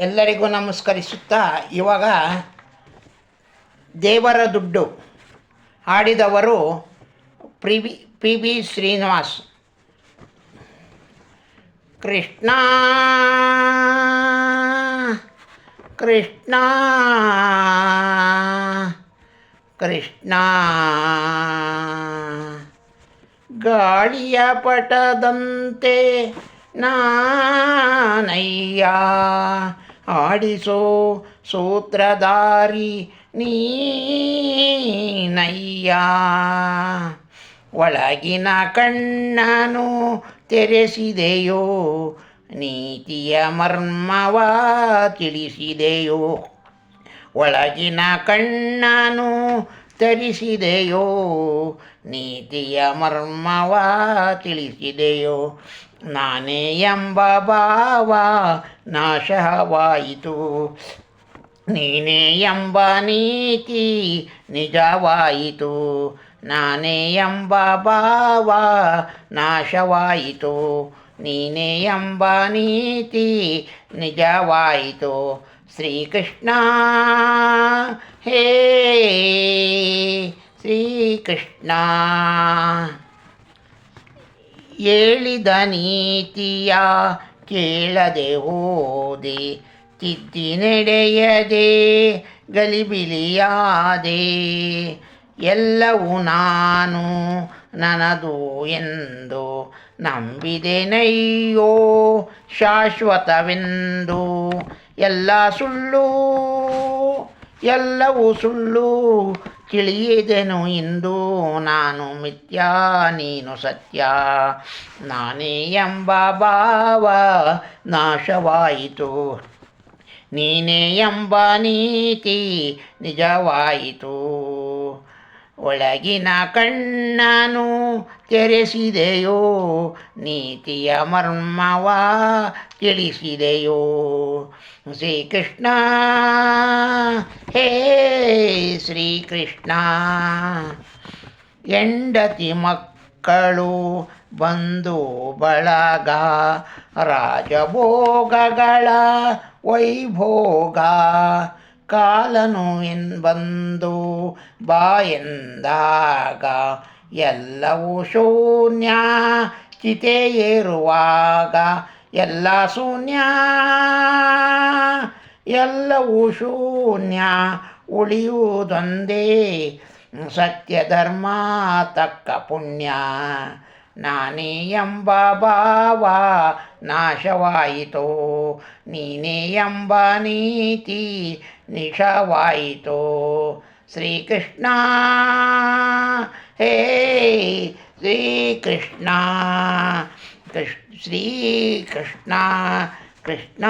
ಎಲ್ಲರಿಗೂ ನಮಸ್ಕರಿಸುತ್ತಾ ಇವಾಗ ದೇವರ ದುಡ್ಡು ಹಾಡಿದವರು ಪಿ ಬಿ ಶ್ರೀನಿವಾಸ್. ಕೃಷ್ಣ ಕೃಷ್ಣ ಕೃಷ್ಣ ಗಾಳಿಯ ಪಟದಂತೆ ನಾನಯ್ಯ ಆಡಿಸೋ ಸೂತ್ರಧಾರಿ ನೀನಯ್ಯ. ಒಳಗಿನ ಕಣ್ಣನು ತೆರೆಸಿದೆಯೋ, ನೀತಿಯ ಮರ್ಮವ ತಿಳಿಸಿದೆಯೋ. ಒಳಗಿನ ಕಣ್ಣನು ತರಿಸಿದೆಯೋ, ನೀತಿಯ ಮರ್ಮವ ತಿಳಿಸಿದೆಯೋ. ನಾನೇ ಎಂಬ ಭಾವ ನಾಶವಾಯಿತು, ನೀನೇ ಎಂಬ ನೀತಿ ನಿಜವಾಯಿತು. ನಾನೇ ಎಂಬ ಭಾವ ನಾಶವಾಯಿತು, ನೀನೇ ಎಂಬ ನೀತಿ ನಿಜವಾಯಿತು. ಶ್ರೀಕೃಷ್ಣ ಹೇ ಶ್ರೀಕೃಷ್ಣ. ಹೇಳಿದ ನೀತಿಯ ಕೇಳದೆ ಹೋದೆ, ತಿದ್ದಿ ನಡೆಯದೆ ಗಲಿಬಿಲಿಯಾದೆ. ಎಲ್ಲವೂ ನಾನು ನನ್ನದು ಎಂದು ನಂಬಿದೆನಯ್ಯೋ ಶಾಶ್ವತವೆಂದು. ಎಲ್ಲ ಸುಳ್ಳು ಎಲ್ಲವೂ ಸುಳ್ಳು ತಿಳಿಯಿದೆನು ಇಂದು. ನಾನು ಮಿಥ್ಯ ನೀನು ಸತ್ಯ, ನಾನೇ ಎಂಬ ಭಾವ ನಾಶವಾಯಿತು, ನೀನೇ ಎಂಬ ನೀತಿ ನಿಜವಾಯಿತು. ಒಳಗಿನ ಕಣ್ಣನು ತೆರೆಸಿದೆಯೋ, ನೀತಿಯ ಮರ್ಮವ ತಿಳಿಸಿದೆಯೋ. ಶ್ರೀಕೃಷ್ಣ ಹೇ ಶ್ರೀಕೃಷ್ಣ. ಹೆಂಡತಿ ಮಕ್ಕಳು ಬಂಧು ಬಳಗ, ರಾಜಭೋಗಗಳ ವೈಭೋಗ. ಕಾಲನು ಬಂದು ಬಾಯೆಂದಾಗ ಎಲ್ಲವೂ ಶೂನ್ಯ, ಚಿತೆ ಏರುವಾಗ ಎಲ್ಲ ಶೂನ್ಯ. ಎಲ್ಲವೂ ಶೂನ್ಯ, ಉಳಿಯುವುದೊಂದೇ ಸತ್ಯ ಧರ್ಮ ತಕ್ಕ ಪುಣ್ಯ. ನಾನೇ ಎಂಬ ಭಾವ ನಾಶವಾಯಿತು, ನೀನೇ ಎಂಬ ನೀತಿ ನಿಶವಾಯಿತು. ಶ್ರೀಕೃಷ್ಣ ಹೇ ಶ್ರೀಕೃಷ್ಣ. ಶ್ರೀಕೃಷ್ಣ ಕೃಷ್ಣ